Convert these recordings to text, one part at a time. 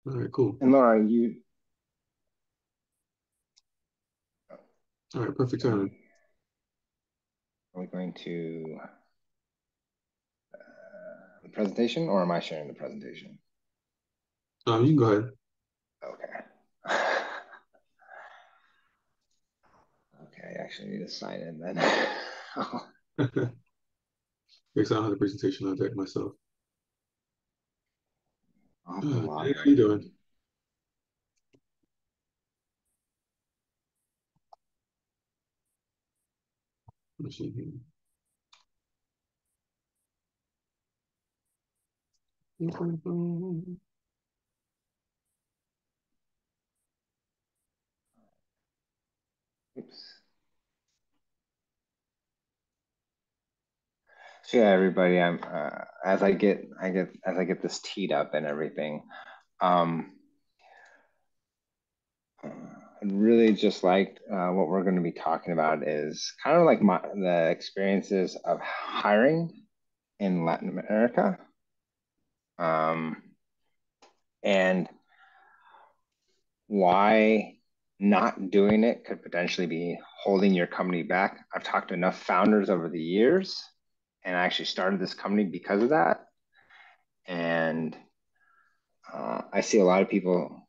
All right, cool. And Laura, All right, perfect are timing. we going to the presentation, or am I sharing the presentation? You can go ahead. Okay. Okay, I actually need to sign in then. Because I don't have the presentation on deck myself. I'll have to Hey, log how you doing? in. Let's see here. Oops. So yeah, everybody, I'm as I get this teed up and everything. Um, I'd really just like what we're going to be talking about is kind of like the experiences of hiring in Latin America, um, and why not doing it could potentially be holding your company back. I've talked to enough founders over the years, and I actually started this company because of that. And I see a lot of people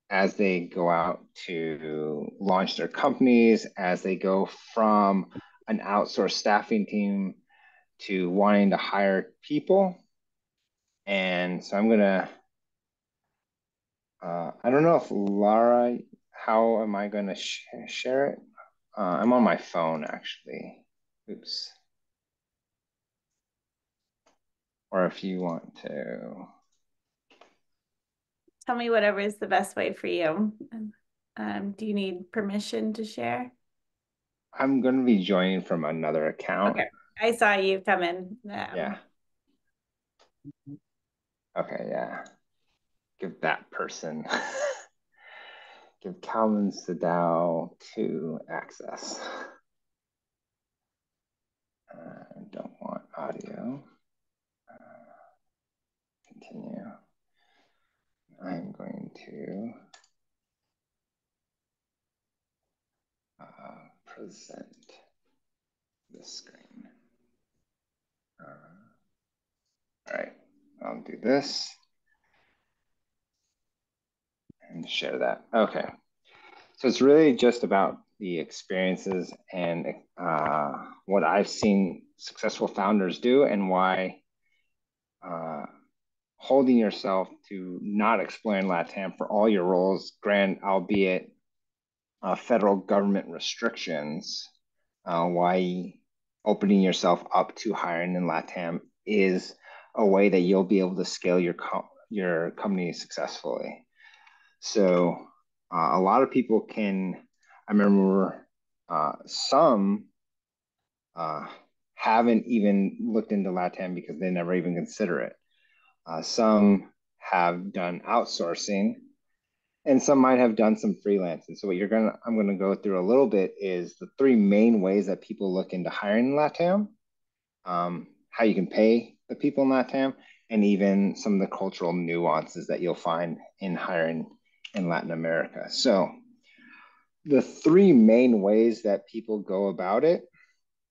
as they go out to launch their companies, as they go from an outsourced staffing team to wanting to hire people. And so I'm gonna, I don't know if Lara, how am I gonna share it? I'm on my phone actually. Oops. Or if you want to, Tell me whatever is the best way for you. Do you need permission to share? I'm gonna be joining from another account. Okay. I saw you come in. Yeah. Okay, yeah. Give that person, give Calvin Sadao to access. I don't want audio. Continue. I'm going to present the screen. All right, I'll do this and share that. Okay, so it's really just about the experiences and what I've seen successful founders do, and why uh, holding yourself to not exploring LATAM for all your roles, grant albeit federal government restrictions, why opening yourself up to hiring in LATAM is a way that you'll be able to scale your company successfully. So a lot of people can. I remember some uh, haven't even looked into LATAM because they never even consider it. Some have done outsourcing, and some might have done some freelancing. So I'm gonna go through a little bit is the three main ways that people look into hiring in LATAM, how you can pay the people in LATAM, and even some of the cultural nuances that you'll find in hiring in Latin America. So the three main ways that people go about it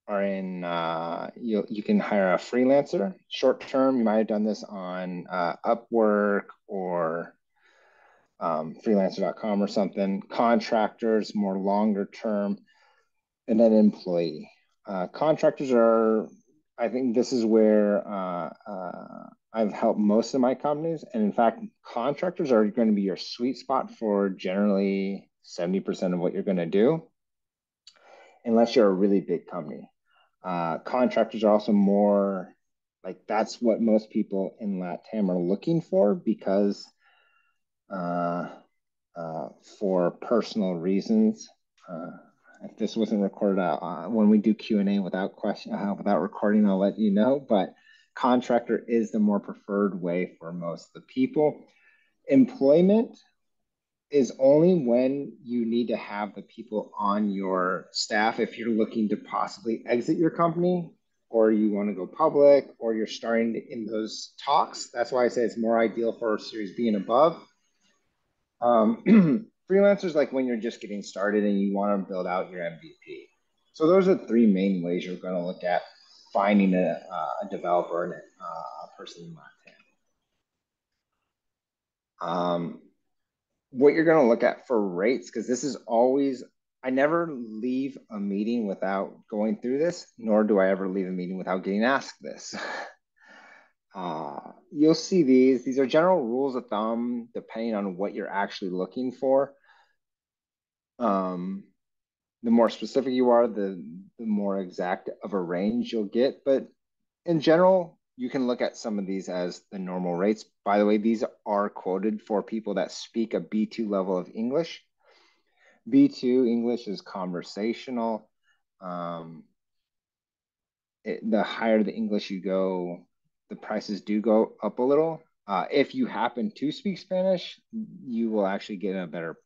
are in you can hire a freelancer short term. You might have done this on Upwork or freelancer.com or something. Contractors, more longer term, and then employee. Contractors are, I think this is where I've helped most of my companies. And in fact, contractors are going to be your sweet spot for generally 70% of what you're going to do, unless you're a really big company. Contractors are also more like that's what most people in LATAM are looking for because uh, for personal reasons. Uh, if this wasn't recorded out, when we do Q&A without recording, I'll let you know. But contractor is the more preferred way for most of the people. Employment is only when you need to have the people on your staff if you're looking to possibly exit your company or you want to go public or you're starting in those talks. That's why I say it's more ideal for Series B and above. Freelancers, like when you're just getting started and you want to build out your MVP. So those are three main ways you're going to look at finding a developer and a person in LATAM. What you're going to look at for rates, because this is always, I never leave a meeting without going through this, nor do I ever leave a meeting without getting asked this. You'll see these are general rules of thumb depending on what you're actually looking for. The more specific you are, the more exact of a range you'll get. But in general, you can look at some of these as the normal rates. By the way, these are quoted for people that speak a B2 level of English. B2 English is conversational. The higher the English you go, the prices do go up a little. If you happen to speak Spanish, you will actually get a better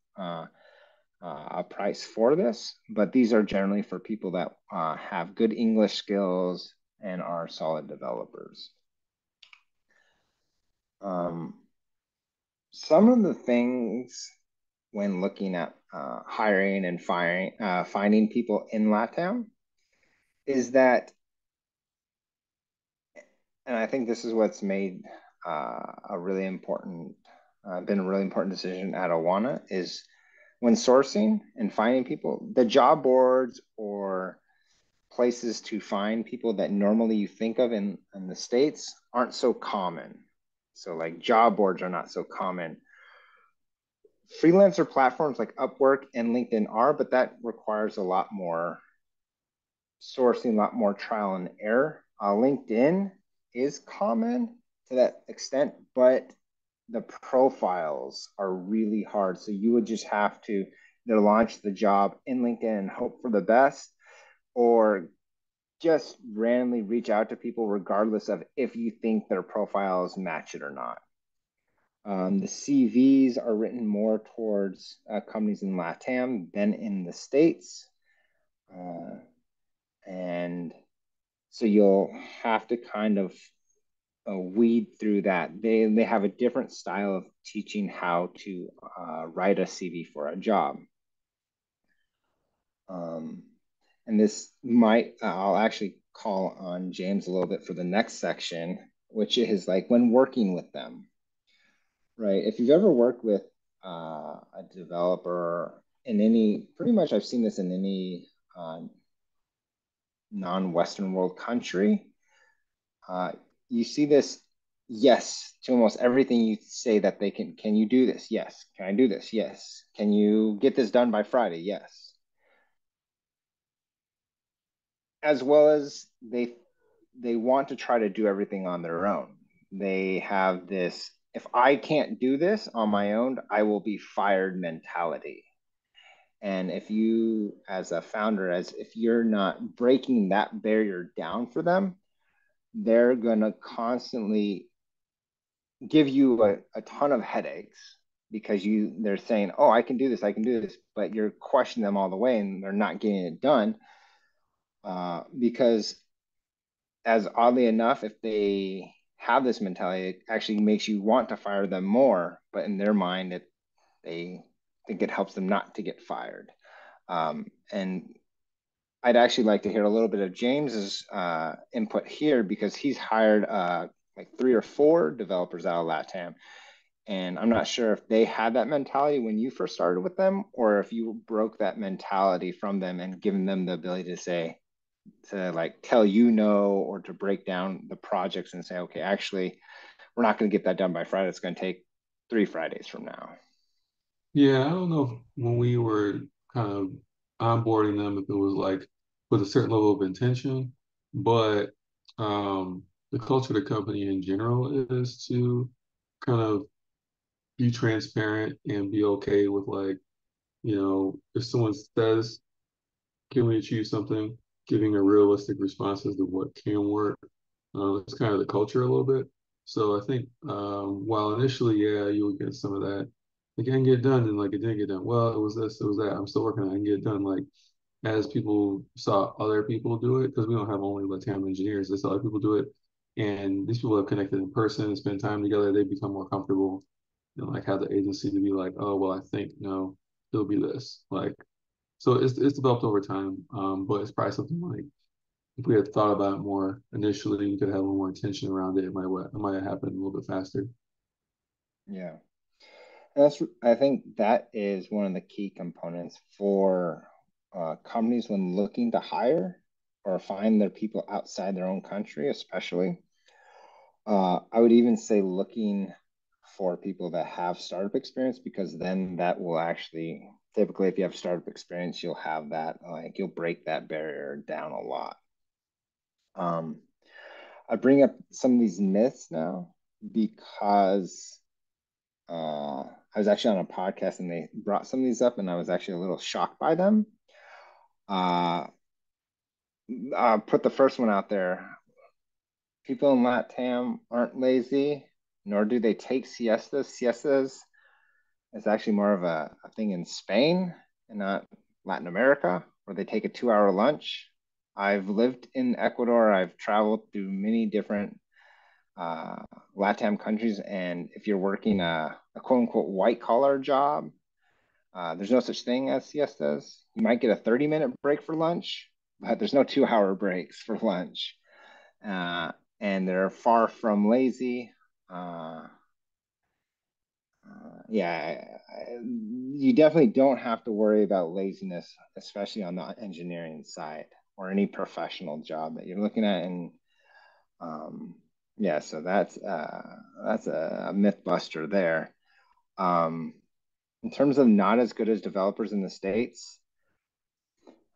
a price for this, but these are generally for people that have good English skills and are solid developers. Some of the things when looking at hiring and finding people in LATAM is that, and I think this is what's made a really important, been a really important decision at Awana, is when sourcing and finding people, the job boards or places to find people that normally you think of in the States aren't so common. So like job boards are not so common. Freelancer platforms like Upwork and LinkedIn are, but that requires a lot more sourcing, a lot more trial and error. LinkedIn is common to that extent, but the profiles are really hard. So you would just have to either launch the job in LinkedIn and hope for the best, or just randomly reach out to people regardless of if you think their profiles match it or not. The CVs are written more towards companies in LATAM than in the States. And so you'll have to kind of weed through that. They have a different style of teaching how to write a CV for a job. And this might, I'll actually call on James a little bit for the next section, which is like when working with them, right? If you've ever worked with a developer in any, pretty much I've seen this in any non-Western world country, you see this yes to almost everything you say that they can you do this? Yes. Can I do this? Yes. Can you get this done by Friday? Yes. As well as they want to try to do everything on their own. They have this, if I can't do this on my own, I will be fired mentality. And if you, as a founder, as if you're not breaking that barrier down for them, they're going to constantly give you a ton of headaches because they're saying, oh, I can do this, but you're questioning them all the way and they're not getting it done. Because as oddly enough, if they have this mentality, it actually makes you want to fire them more, but in their mind, they think it helps them not to get fired. And I'd actually like to hear a little bit of James's input here because he's hired like 3 or 4 developers out of LATAM. And I'm not sure if they had that mentality when you first started with them, or if you broke that mentality from them and given them the ability to like tell no, or to break down the projects and say, okay, actually, we're not going to get that done by Friday. It's going to take 3 Fridays from now. Yeah, I don't know if when we were kind of onboarding them, if it was like with a certain level of intention, but the culture of the company in general is to kind of be transparent and be okay with like, if someone says, can we achieve something, giving a realistic response as to what can work. It's kind of the culture a little bit. So I think while initially, yeah, you would get some of that. It can get done, and like it didn't get done. Well, it was this, it was that. I'm still working on it. I can get it done. Like as people saw other people do it, because we don't have only Latam engineers, they saw other people do it, and these people have connected in person, spend time together. They become more comfortable, and like have the agency to be like, oh well, I think no, it'll be this. Like so it's developed over time, but it's probably something like if we had thought about it more initially, you could have a little more intention around it. It might have happened a little bit faster. Yeah. And I think that is one of the key components for companies when looking to hire or find their people outside their own country, especially. I would even say looking for people that have startup experience, because then that will actually typically, if you have startup experience, you'll have that, like, you'll break that barrier down a lot. Um, I bring up some of these myths now because I was actually on a podcast and they brought some of these up, and I was actually a little shocked by them. Uh, I'll put the first one out there. People in LATAM aren't lazy, nor do they take siestas. Siestas is actually more of a thing in Spain and not Latin America, where they take a 2 hour lunch. I've lived in Ecuador. I've traveled through many different uh, LATAM countries. And if you're working a quote unquote white collar job, there's no such thing as siestas. You might get a 30-minute break for lunch, but there's no 2 hour breaks for lunch. Uh, and they're far from lazy. Uh, yeah, you definitely don't have to worry about laziness, especially on the engineering side or any professional job that you're looking at. And um, yeah, so that's a myth buster there. Um, in terms of not as good as developers in the States,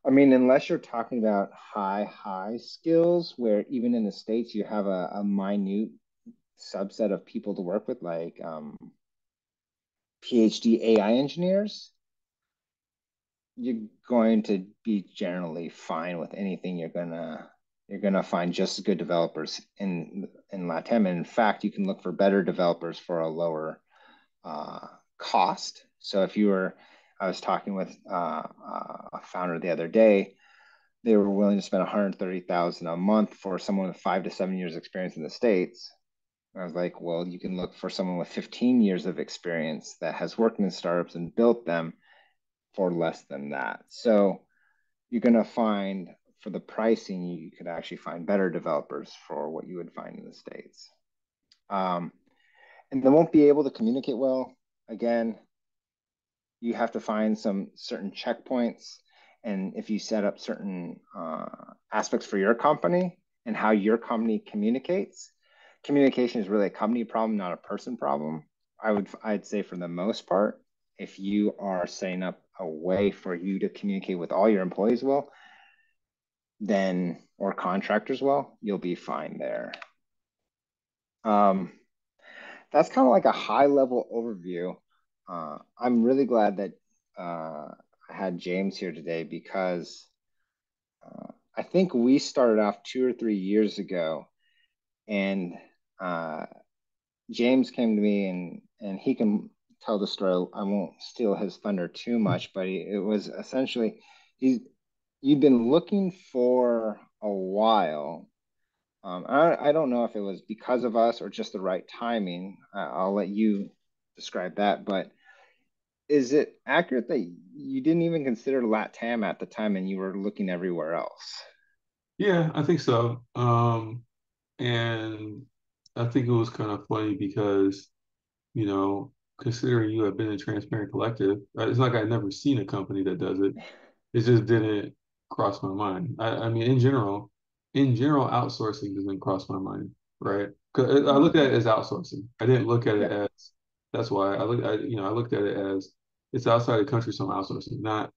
I mean, unless you're talking about high skills, where even in the States you have a minute subset of people to work with, like PhD AI engineers, you're going to be generally fine with anything. You're gonna find just as good developers in LATAM. And in fact, you can look for better developers for a lower cost. So I was talking with a founder the other day. They were willing to spend 130,000 a month for someone with 5 to 7 years experience in the States. I was like, well, you can look for someone with 15 years of experience that has worked in startups and built them for less than that. So you're going to find, for the pricing, you could actually find better developers for what you would find in the States. Um, and they won't be able to communicate well. Again, you have to find some certain checkpoints. And if you set up certain aspects for your company and how your company communicates, communication is really a company problem, not a person problem. I'd say for the most part, if you are setting up a way for you to communicate with all your employees well, then or contractors well, you'll be fine there. Um, that's kind of like a high level overview. I'm really glad that I had James here today because I think we started off 2 or 3 years ago, and uh, James came to me and he can tell the story. I won't steal his thunder too much, but it was essentially he's you've been looking for a while. I don't know if it was because of us or just the right timing. I'll let you describe that. But is it accurate that you didn't even consider LATAM at the time and you were looking everywhere else? Yeah, I think so. And I think it was kind of funny because, you know, considering you have been in Transparent Collective, it's like I'd never seen a company that does it. It just didn't cross my mind. I mean, in general, outsourcing doesn't cross my mind, right? 'Cause I looked at it Mm-hmm. as outsourcing. I didn't look at it Yep. as, that's why I looked at it as it's outside the country, so I'm outsourcing, not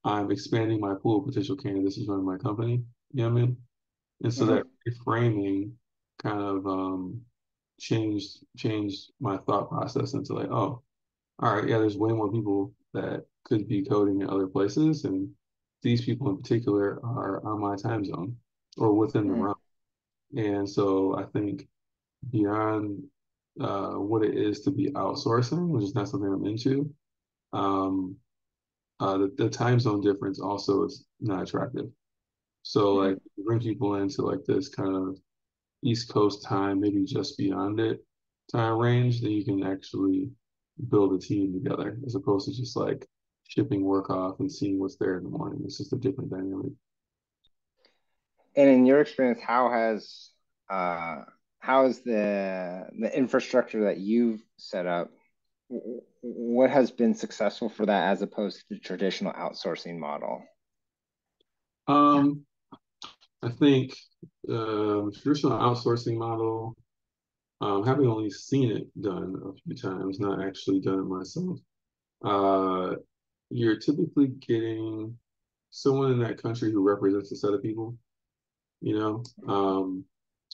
I'm expanding my pool of potential candidates as running my company. You know what I mean? And so that Mm-hmm. reframing kind of changed my thought process into like, oh, all right, yeah, there's way more people that could be coding in other places, and these people in particular are on my time zone or within the Mm-hmm. realm. And so I think beyond what it is to be outsourcing, which is not something I'm into, um, the time zone difference also is not attractive. So Mm-hmm. like you bring people into like this kind of East Coast time, maybe just beyond it time range, then you can actually build a team together as opposed to just like shipping work off and seeing what's there in the morning. It's just a different dynamic. And in your experience, uh, how is the infrastructure that you've set up? What has been successful for that as opposed to the traditional outsourcing model? Um, I think traditional outsourcing model, having only seen it done a few times, not actually done it myself, uh, you're typically getting someone in that country who represents a set of people, you know?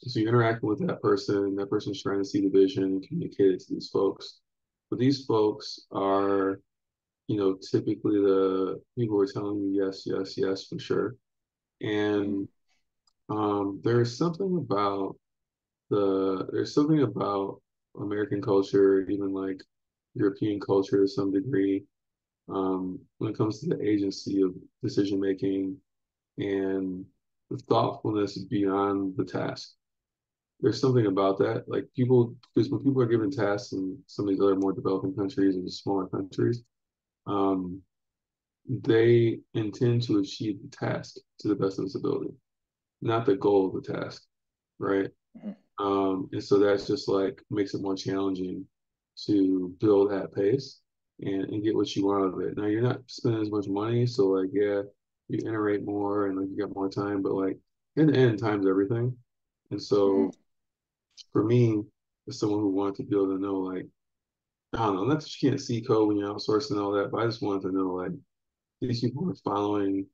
So you're interacting with that person's trying to see the vision and communicate it to these folks. But these folks are, typically the people who are telling you yes, yes, yes, for sure. And there's something about there's something about American culture, even like European culture to some degree, when it comes to the agency of decision making and the thoughtfulness beyond the task. There's something about that. Like people, because when people are given tasks in some of these other more developing countries and smaller countries, um, they intend to achieve the task to the best of its ability, not the goal of the task, right? Mhm. And so that's just like makes it more challenging to build at pace and get what you want out of it. Now you're not spending as much money, so like yeah, you iterate more and like you got more time, but like in the end, time's everything. And Mhm. so for me, as someone who wanted to be able to know like, I don't know, not that you can't see code when you're outsourcing and all that, but I just wanted to know like these people are following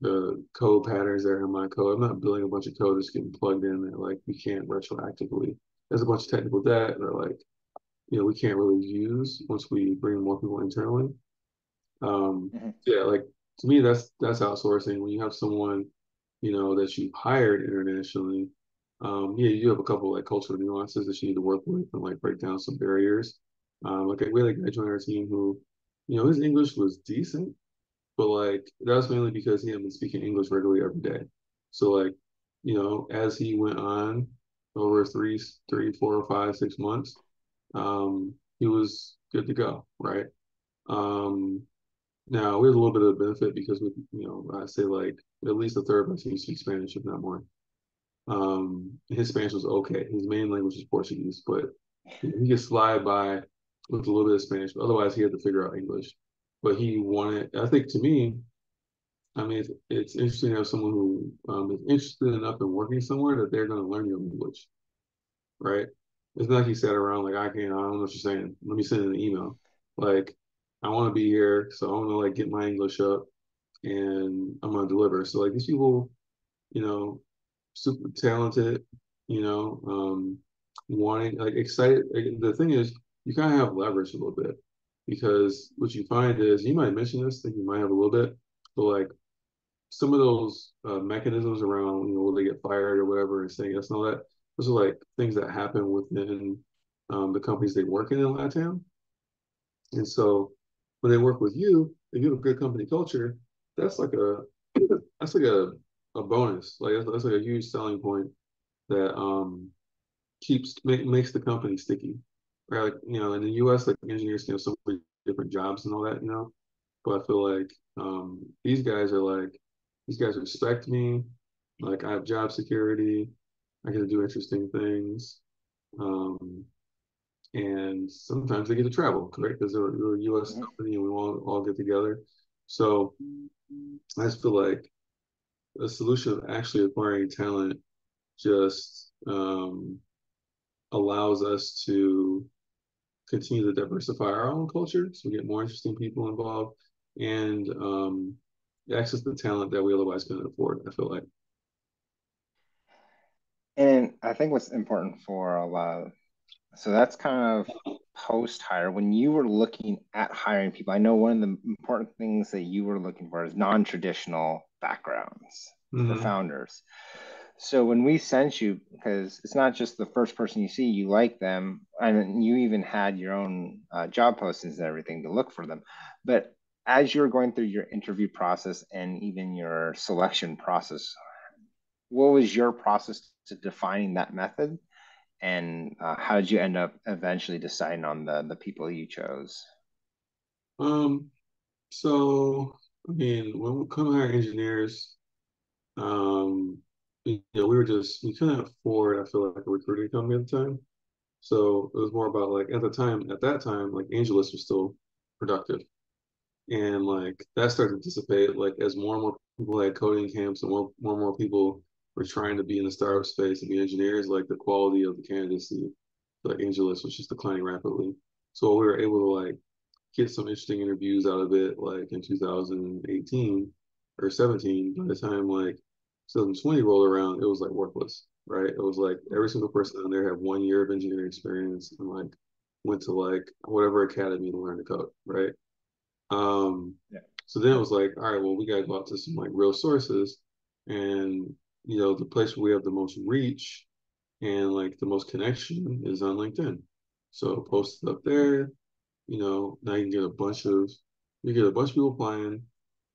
the code patterns that are in my code. I'm not building a bunch of code that's getting plugged in that like we can't retroactively. There's a bunch of technical debt that like, we can't really use once we bring more people internally. Mhm. Yeah, like to me, that's outsourcing. When you have someone, that you hired internationally, yeah, you have a couple like cultural nuances that you need to work with and like break down some barriers. Like we had a guy join our team who, his English was decent, but like that was mainly because he had been speaking English regularly every day. So like, as he went on over 3, 4, 5, 6 months, he was good to go, right? Um, Now we have a little bit of a benefit because I say like at least a third of my team speaks Spanish, if not more. His Spanish was okay. His main language is Portuguese, but he could slide by with a little bit of Spanish, but otherwise he had to figure out English. But he wanted, I think to me, I mean, it's interesting to have someone who is interested enough in working somewhere that they're going to learn your language, right? It's not like he sat around like, I don't know what you're saying. Let me send an email. Like, I want to be here, so I want to like get my English up and I'm going to deliver. So like these people, you know, super talented, wanting like excited. Like, the thing is, you kind of have leverage a little bit because what you find is you might mention this, think you might have a little bit, but like some of those mechanisms around, will they get fired or whatever, and saying yes and all that. Those are like things that happen within the companies they work in LATAM. And so when they work with you, if you have a good company culture, that's like a that's like a bonus. Like that's like a huge selling point that makes the company sticky. Right? Like, in the US, like engineers can have so many different jobs and all that, But I feel like these guys respect me. Like I have job security. I get to do interesting things. Um, and sometimes they get to travel, correct? Because they're a U.S. Mhm. company and we all get together. So I just feel like a solution of actually acquiring talent just allows us to continue to diversify our own culture so we get more interesting people involved and access the talent that we otherwise couldn't afford, I feel like. And I think what's important for a lot of, so that's kind of post hire. When you were looking at hiring people, I know one of the important things that you were looking for is non-traditional backgrounds for Mm-hmm. founders. So when we sent you, because it's not just the first person you see, you like them, and you even had your own job postings and everything to look for them. But as you're going through your interview process and even your selection process, what was your process to defining that method? And how did you end up eventually deciding on the people you chose? So I mean, when we come hire engineers, we couldn't afford, I feel like, a recruiting company at the time. So it was more about like at that time, like Angelus was still productive. And like that started to dissipate, like as more and more people had coding camps and more and more people were trying to be in the startup space and be engineers, like the quality of the candidacy, like Angelus was just declining rapidly. So we were able to like get some interesting interviews out of it, like in 2018 or 17. By the time like 2020 rolled around, it was like worthless, right? It was like every single person on there had 1 year of engineering experience and like went to like whatever academy to learn to code, right? Um, Yeah. so then it was like, all right, well, we got to go out to some like real sources, and the place where we have the most reach and like the most connection is on LinkedIn. So post it up there. Now you can get a bunch of people applying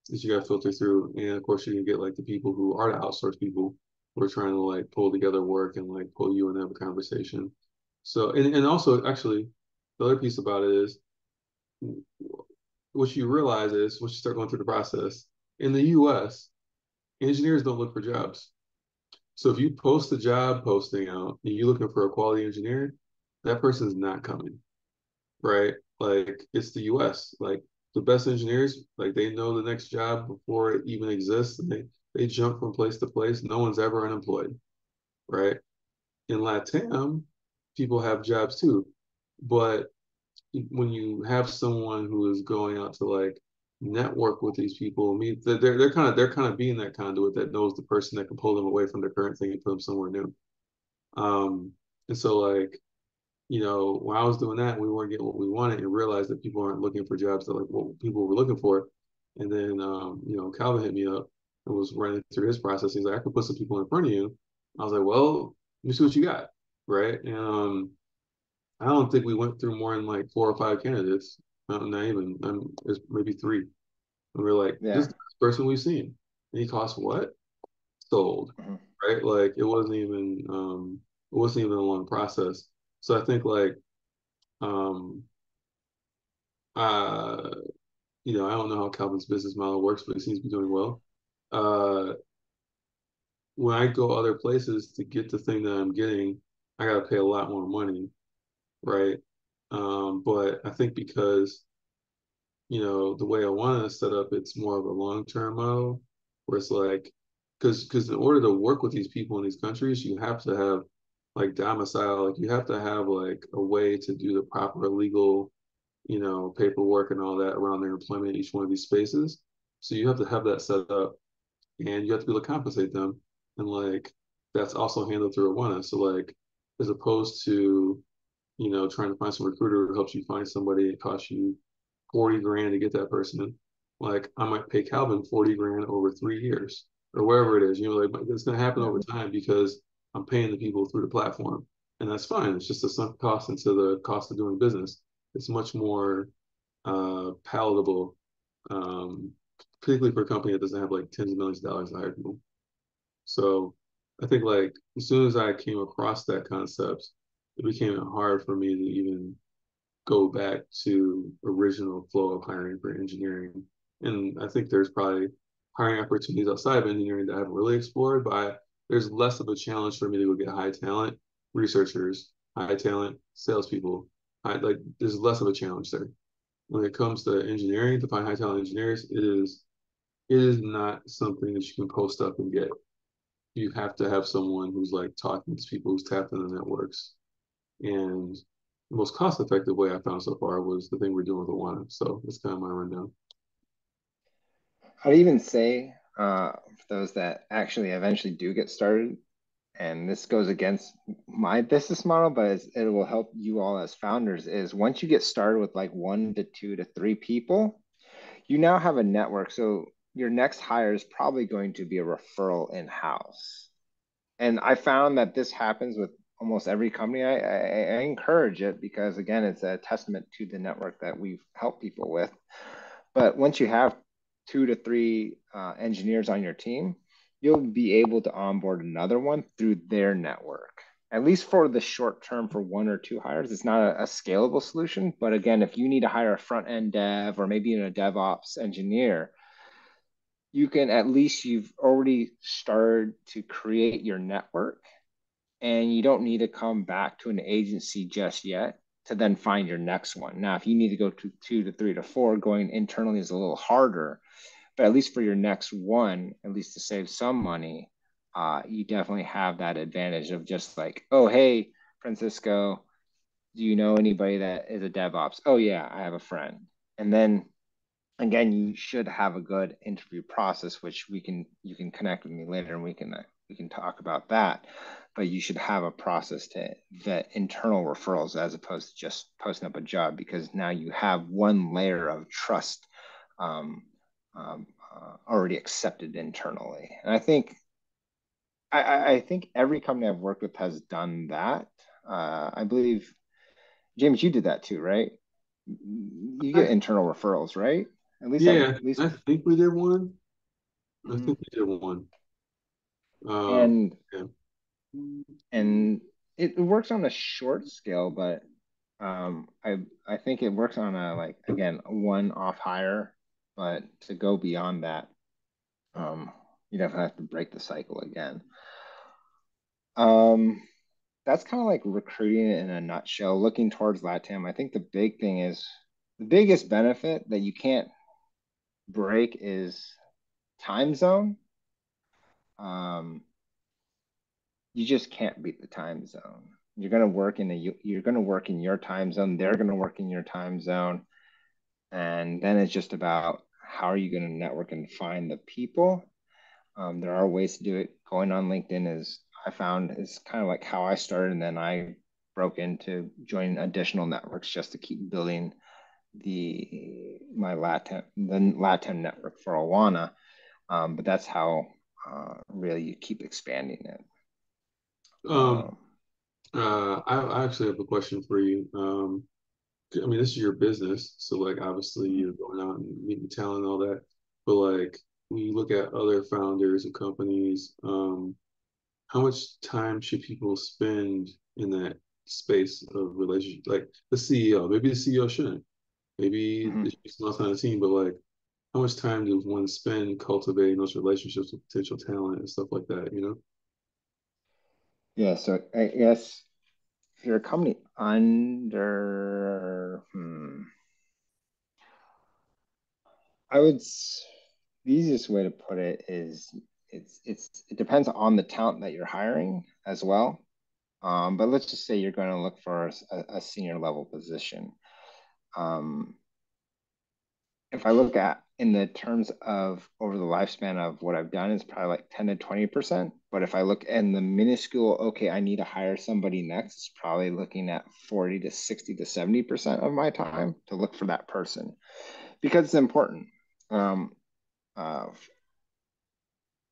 that you got to filter through, and of course you can get like the people who are the outsourced people who are trying to like pull together work and like pull you and have a conversation. So and also actually the other piece about it is what you realize is once you start going through the process in the US, engineers don't look for jobs. So if you post a job posting out and you're looking for a quality engineer, that person's not coming, right? Like it's the US. Like the best engineers, like they know the next job before it even exists. And they jump from place to place. No one's ever unemployed, right? In LATAM, people have jobs too. But when you have someone who is going out to like network with these people, I mean, they're kind of being that conduit that knows the person that can pull them away from their current thing and put them somewhere new. Um, and so like when I was doing that, we weren't getting what we wanted and realized that people aren't looking for jobs that like what people were looking for. And then Calvin hit me up and was running through his process. He's like, I could put some people in front of you. I was like, well, let me see what you got, right? And I don't think we went through more than like 4 or 5 candidates. Not even. It's maybe 3. And we're like, this is Yeah. the best person we've seen. And he cost what? Sold. Mhm. Right? Like it wasn't even a long process. So I think like um uh I don't know how Calvin's business model works, but he seems to be doing well. Uh when I go other places to get the thing that I'm getting, I gotta pay a lot more money, right? But I think because the way I want to set up, it's more of a long-term model where it's like, because in order to work with these people in these countries, you have to have like domicile, like you have to have like a way to do the proper legal, paperwork and all that around their employment in each one of these spaces. So you have to have that set up, and you have to be able to compensate them, and like that's also handled through Awana. So like, as opposed to trying to find some recruiter who helps you find somebody, it costs you 40 grand to get that person. Like I might pay Calvin 40 grand over 3 years or wherever it is. Like it's going to happen Yeah. over time because I'm paying the people through the platform, and that's fine. It's just a sunk cost into the cost of doing business. It's much more palatable, um, particularly for a company that doesn't have like tens of millions of dollars to hire people. So I think like as soon as I came across that concept, it became hard for me to even go back to original flow of hiring for engineering. And I think there's probably hiring opportunities outside of engineering that I haven't really explored, but there's less of a challenge for me to go get high talent researchers, high talent salespeople. Like there's less of a challenge there. When it comes to engineering, to find high talent engineers, it is not something that you can post up and get. You have to have someone who's like talking to people, who's tapped into networks. And the most cost effective way I found so far was the thing we're doing with Awana. So that's kind of my rundown. I'd even say for those that actually eventually do get started, and this goes against my business model, but it will help you all as founders, is once you get started with like 1 to 2 to 3 people, you now have a network. So your next hire is probably going to be a referral in-house. And I found that this happens with almost every company. I encourage it because, again, it's a testament to the network that we've helped people with. But once you have 2 to 3 engineers on your team, you'll be able to onboard another one through their network. at least for the short term for 1 or 2 hires. It's not a scalable solution. But again, if you need to hire a front end dev or maybe even a DevOps engineer, you can at least you've already started to create your network, and you don't need to come back to an agency just yet to then find your next one. Now, if you need to go to 2 to 3 to 4, going internally is a little harder, but at least for your next one, at least to save some money, you definitely have that advantage of just like, oh, hey, Francisco, do you know anybody that is a DevOps? Oh yeah, I have a friend. And then again, you should have a good interview process, which you can connect with me later and we can talk about that. But you should have a process to vet internal referrals as opposed to just posting up a job, because now you have one layer of trust um, already accepted internally. And I think every company I've worked with has done that. I believe James, you did that too, right? You get I, internal referrals, right? yeah, At least. I think we did one. I Mhm. think we did one. And Yeah. and it works on a short scale, but I think it works on a, like, again, one off hire, but to go beyond that, um, you definitely have to break the cycle again. Um, that's kind of like recruiting in a nutshell. Looking towards LATAM, I think the big thing is the biggest benefit that you can't break is time zone. Um, you just can't beat the time zone. You're going to work in your time zone. They're going to work in your time zone. And then it's just about how are you going to network and find the people. There are ways to do it. Going on LinkedIn is, I found, is kind of like how I started. And then I broke into joining additional networks just to keep building the LATAM network for Awana. But that's how really you keep expanding it. Um, Um, I actually have a question for you. I mean, this is your business, so like obviously you're going out and meeting talent and all that. But like when you look at other founders of companies, how much time should people spend in that space of relationship? Like the CEO, maybe the CEO shouldn't. Maybe there mhm. should be someone else on the team, but like how much time does one spend cultivating those relationships with potential talent and stuff like that, you know? Yeah, so I guess if you're a company I would, the easiest way to put it is it depends on the talent that you're hiring as well. But let's just say you're going to look for a senior level position. Um, if I look at in the terms of over the lifespan of what I've done, it's probably like 10 to 20%. But if I look in the minuscule, okay, I need to hire somebody next, it's probably looking at 40 to 60 to 70% of my time to look for that person, because it's important. Um, uh,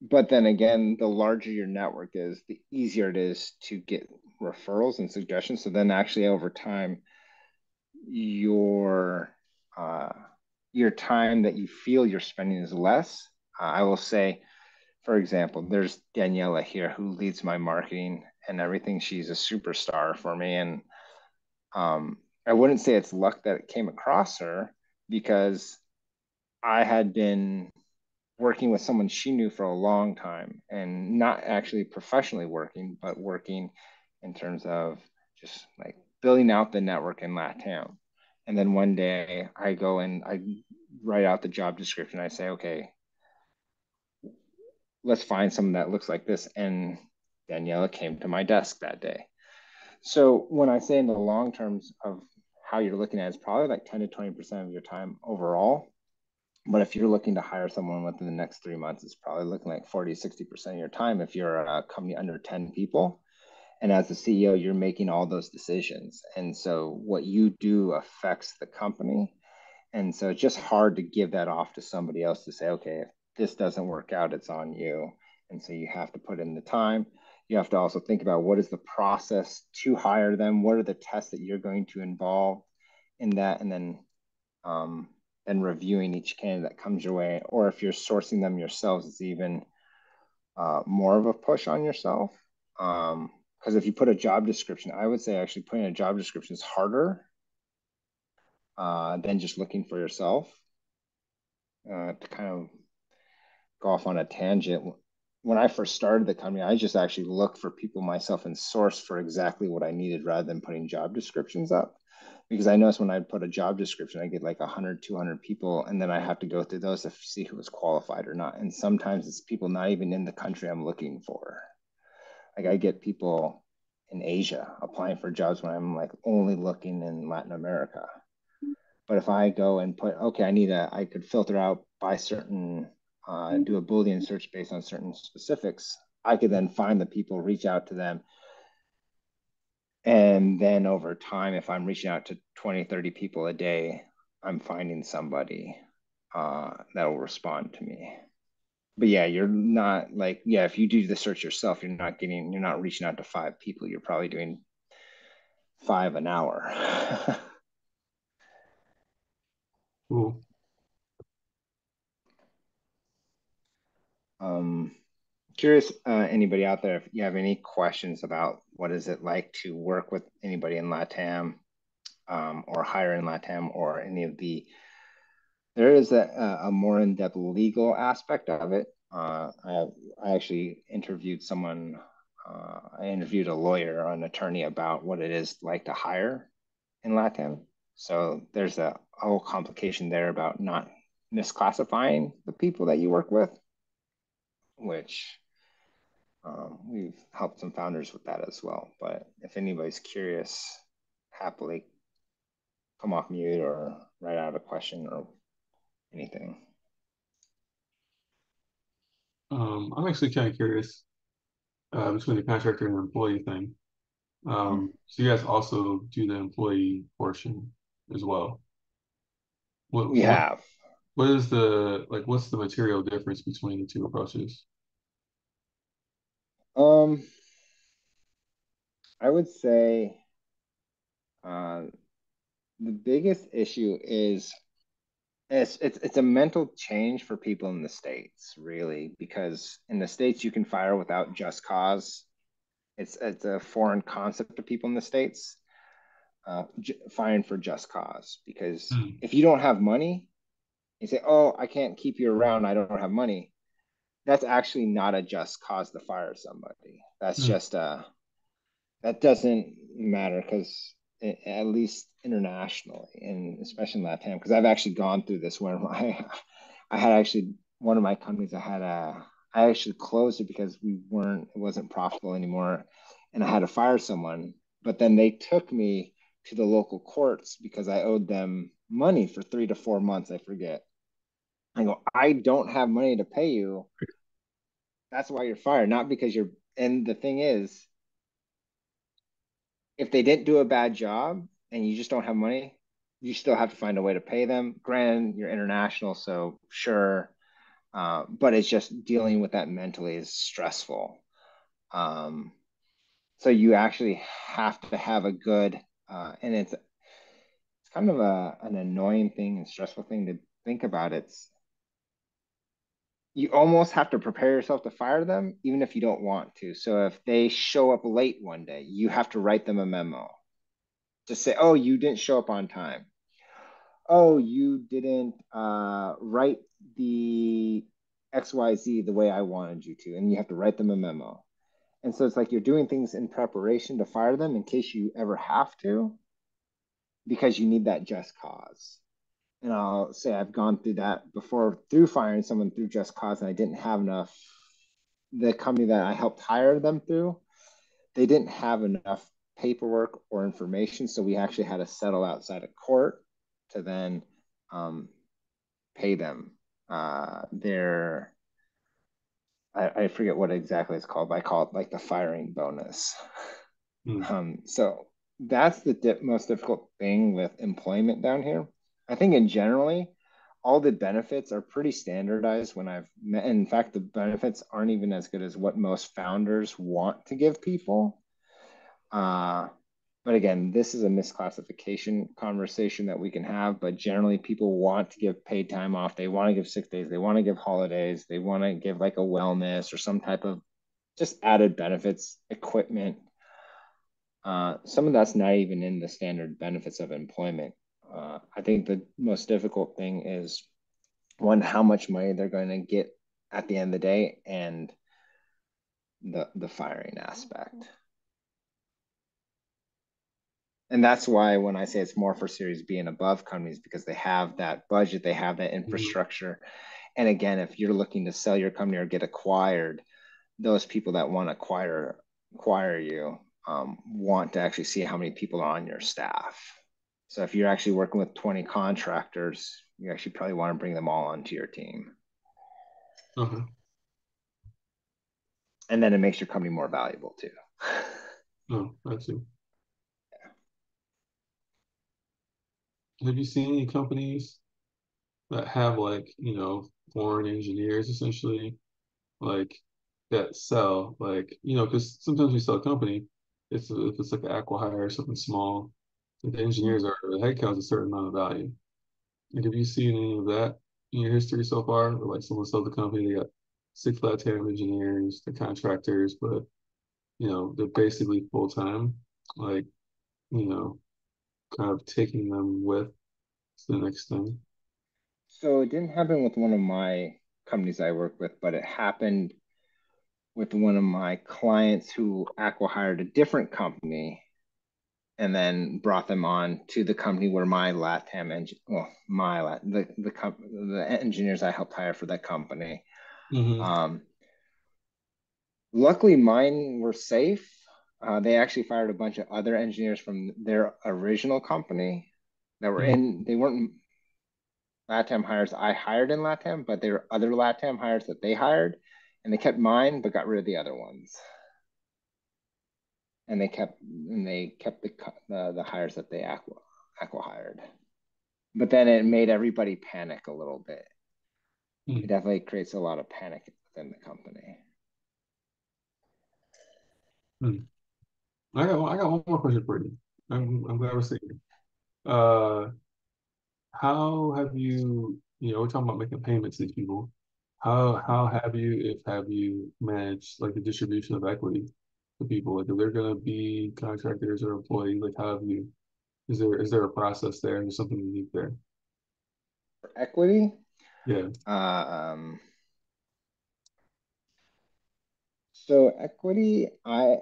but then again, the larger your network is, the easier it is to get referrals and suggestions. So then actually over time, your uh, your time that you feel you're spending is less. I will say, for example, there's Daniela here who leads my marketing and everything. She's a superstar for me, and I wouldn't say it's luck that it came across her, because I had been working with someone she knew for a long time, and not actually professionally working, but working in terms of just like building out the network in LATAM. And then one day I go and I write out the job description. I say, okay, let's find someone that looks like this. And Daniela came to my desk that day. So when I say in the long terms of how you're looking at it, it's probably like 10 to 20% of your time overall. But if you're looking to hire someone within the next 3 months, it's probably looking like 40, 60% of your time if you're a company under 10 people. And as the CEO, you're making all those decisions. And so what you do affects the company. And so it's just hard to give that off to somebody else to say, okay, if this doesn't work out, it's on you. And so you have to put in the time. You have to also think about what is the process to hire them? What are the tests that you're going to involve in that? Um, and reviewing each candidate that comes your way. Or if you're sourcing them yourselves, it's even more of a push on yourself. Um, Because if you put a job description, I would say actually putting a job description is harder than just looking for yourself. To kind of go off on a tangent, when I first started the company, I just actually looked for people myself and sourced for exactly what I needed rather than putting job descriptions up. Because I noticed when I put a job description, I get like 100, 200 people, and then I have to go through those to see who was qualified or not. And sometimes it's people not even in the country I'm looking for. Like I get people in Asia applying for jobs when I'm like only looking in Latin America. But if I go and put, okay, I could filter out by certain, do a Boolean search based on certain specifics. I could then find the people, reach out to them. And then over time, if I'm reaching out to 20, 30 people a day, I'm finding somebody that will respond to me. But yeah, you're not like, yeah, if you do the search yourself, you're not reaching out to 5 people. You're probably doing 5 an hour. Cool. Curious, anybody out there, if you have any questions about what is it like to work with anybody in LATAM or hire in LATAM or any of the, there is a more in-depth legal aspect of it. I actually interviewed someone, I interviewed a lawyer or an attorney about what it is like to hire in LATAM. So there's a whole complication there about not misclassifying the people that you work with, which we've helped some founders with that as well. But if anybody's curious, happily come off mute or write out a question or anything. I'm actually kind of curious between the contractor and the employee thing. So you guys also do the employee portion as well. What We what have. what is the like? What's the material difference between the two approaches? Um, I would say uh, the biggest issue is it's a mental change for people in the States, really, because in the States you can fire without just cause. It's a foreign concept to people in the States. Firing for just cause, because Hmm. if you don't have money, you say, "Oh, I can't keep you around. I don't have money." That's actually not a just cause to fire somebody. That's Hmm. just that doesn't matter because at least internationally and especially in Latin, because I've actually gone through this where I had actually one of my companies I actually closed it because it wasn't profitable anymore, and I had to fire someone. But then they took me to the local courts because I owed them money for 3 to 4 months. I forget. I go, I don't have money to pay you. That's why you're fired, not because you're. And the thing is, if they didn't do a bad job and you just don't have money, you still have to find a way to pay them. Granted, you're international, so sure, but it's just dealing with that mentally is stressful. Um, so you actually have to have a good, and it's kind of an annoying thing and stressful thing to think about. It's you almost have to prepare yourself to fire them, even if you don't want to. So if they show up late one day, you have to write them a memo to say, "Oh, you didn't show up on time. Oh, you didn't write the XYZ the way I wanted you to." And you have to write them a memo. And so it's like you're doing things in preparation to fire them in case you ever have to, because you need that just cause. And I'll say I've gone through that before through firing someone through just cause, and I didn't have enough. The company that I helped hire them through, they didn't have enough paperwork or information. So we actually had to settle outside of court to then um, pay them their, I forget what exactly it's called, but I call it like the firing bonus. Hmm. So that's the most difficult thing with employment down here. I think in generally, all the benefits are pretty standardized when I've met. In fact, the benefits aren't even as good as what most founders want to give people. Uh, but again, this is a misclassification conversation that we can have. But generally, people want to give paid time off. They want to give 6 days. They want to give holidays. They want to give like a wellness or some type of just added benefits, equipment. Some of that's not even in the standard benefits of employment. I think the most difficult thing is one, how much money they're going to get at the end of the day, and the firing aspect. And that's why when I say it's more for Series B and above companies, because they have that budget, they have that Mhm. infrastructure. And again, if you're looking to sell your company or get acquired, those people that want to acquire you want to actually see how many people are on your staff. So if you're actually working with 20 contractors, you actually probably want to bring them all onto your team. Okay. And then it makes your company more valuable too. Oh, I see. Have you seen any companies that have like, foreign engineers essentially, like that sell, like, because sometimes we sell a company, if it's like an acqui-hire or something small, the engineers are the headcount's a certain amount of value. Like, have you seen any of that in your history so far? Or like someone sells the company, they got six flat-time engineers, they're contractors, but they're basically full time, like, you know, kind of taking them with to the next thing. So it didn't happen with one of my companies I work with, but it happened with one of my clients who acqui-hired a different company and then brought them on to the company where my LATAM engine, well, the engineers I helped hire for that company. Mm-hmm. Um, Luckily, mine were safe. They actually fired a bunch of other engineers from their original company that were Mm-hmm. in. They weren't LATAM hires I hired in LATAM, but there were other LATAM hires that they hired, and they kept mine but got rid of the other ones. And they kept the hires that they aqua hired. But then it made everybody panic a little bit. It definitely creates a lot of panic within the company. Mm-hmm. I got one more question for you. I'm glad we're seeing you. How have you, we're talking about making payments to these people. How have you, if have you managed like the distribution of equity to people? Like if they're gonna be contractors or employees, like how have you, is there a process there and there's something unique there? For equity, Yeah. um, so equity, I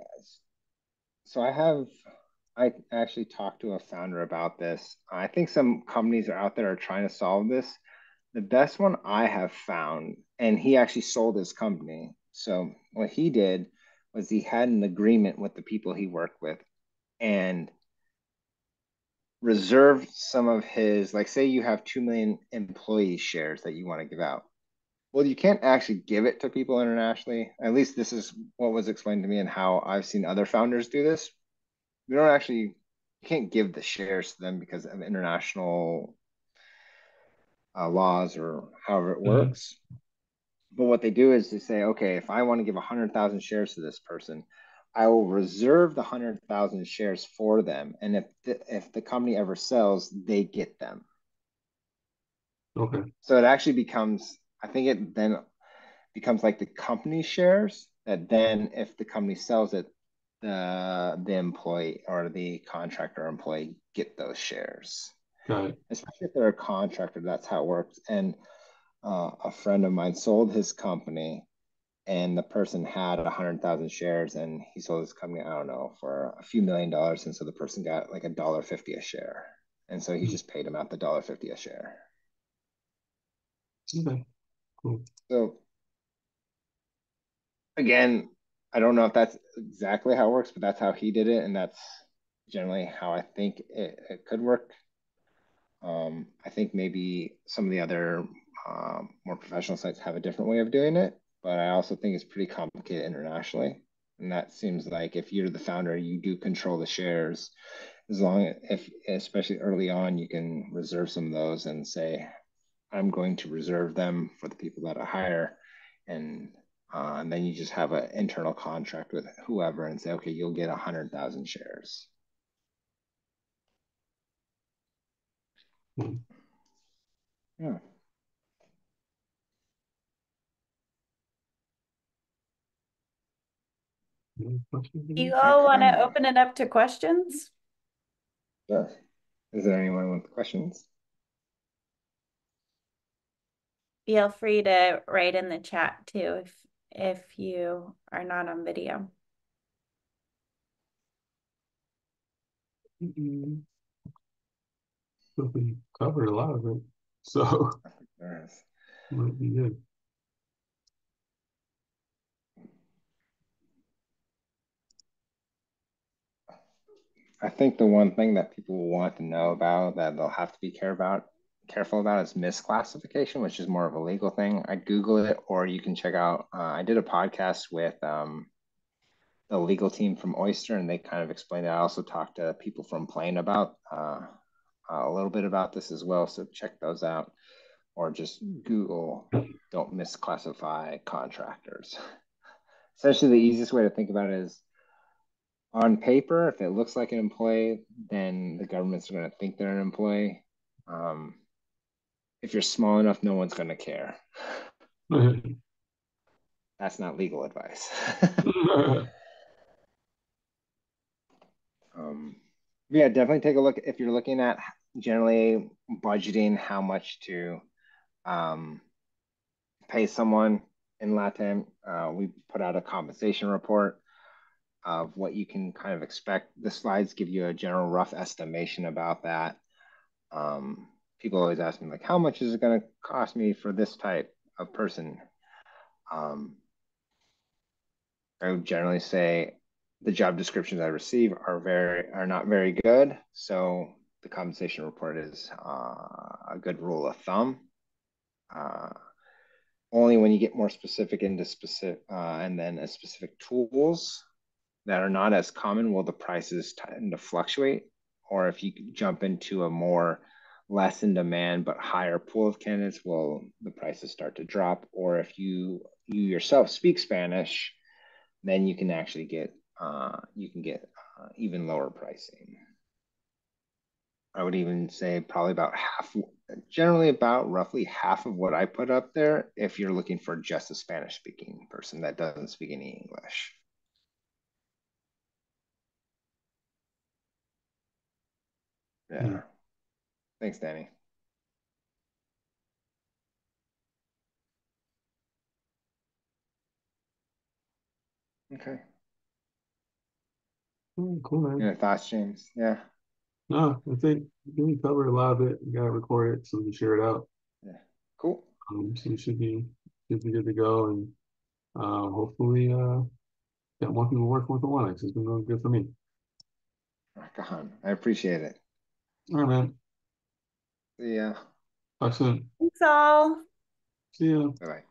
actually talked to a founder about this. I think some companies are out there are trying to solve this. The best one I have found, and he actually sold his company. So what he did was he had an agreement with the people he worked with and reserved some of his, like say you have 2 million employee shares that you want to give out. Well, you can't actually give it to people internationally. At least this is what was explained to me and how I've seen other founders do this. You don't actually, you can't give the shares to them because of international laws or however it Mm-hmm. works. But what they do is they say, okay, if I want to give 100,000 shares to this person, I will reserve the 100,000 shares for them. And if the company ever sells, they get them. Okay. So it actually becomes, I think it then becomes like the company shares that then if the company sells it, the employee or the contractor or employee get those shares. Got it. Especially if they're a contractor, that's how it works. And a friend of mine sold his company and the person had 100,000 shares and he sold his company, I don't know, for a few $1 million. And so the person got like $1.50 a share. And so he Mm. just paid him out the $1.50 a share. Okay. Cool. So again, I don't know if that's exactly how it works, but that's how he did it. And that's generally how I think it could work. I think maybe some of the other more professional sites have a different way of doing it, but I also think it's pretty complicated internationally. And that seems like if you're the founder, you do control the shares. As long if, especially early on, you can reserve some of those and say, I'm going to reserve them for the people that I hire, and then you just have an internal contract with whoever and say, okay, you'll get 100,000 shares. Mm. Yeah. Any questions? You All right. all want to open it up to questions? Sure. Is there anyone with questions? Feel free to write in the chat too if you are not on video. Mm-mm. So we covered a lot of it, so Yes. might be good. I think the one thing that people will want to know about that they'll have to be careful about is misclassification, which is more of a legal thing. I Google it, or you can check out. I did a podcast with the legal team from Oyster, and they kind of explained it. I also talked to people from Plane about a little bit about this as well. So check those out, or just Google "don't misclassify contractors." Essentially, the easiest way to think about it is on paper, if it looks like an employee, then the government's going to think they're an employee. Um, if you're small enough, no one's going to care. That's not legal advice. um, yeah, definitely take a look if you're looking at generally budgeting how much to um, pay someone in LATAM. We put out a compensation report of what you can kind of expect. The slides give you a general rough estimation about that. People always ask me like, how much is it going to cost me for this type of person? Um, I would generally say the job descriptions I receive are not very good. So the compensation report is a good rule of thumb. Uh, Only when you get more specific into specific and then specific tools that are not as common will the prices tend to fluctuate. Or if you jump into a more less in demand but higher pool of candidates, will the prices start to drop. Or if you yourself speak Spanish, then you can actually get even lower pricing. I would even say probably about half, generally about roughly half of what I put up there if you're looking for just a Spanish speaking person that doesn't speak any English. Hmm. Yeah. Thanks, Danny. Okay. Cool, man. Any thoughts, James? Yeah. No, I think we covered a lot of it. We got to record it so we can share it out. Yeah. Cool. So we should be good to go, and hopefully got more people working with the Awana. It's been going good for me. Rock on. I appreciate it. All right, man. See ya. Talk soon. Thanks all. See ya. Bye bye.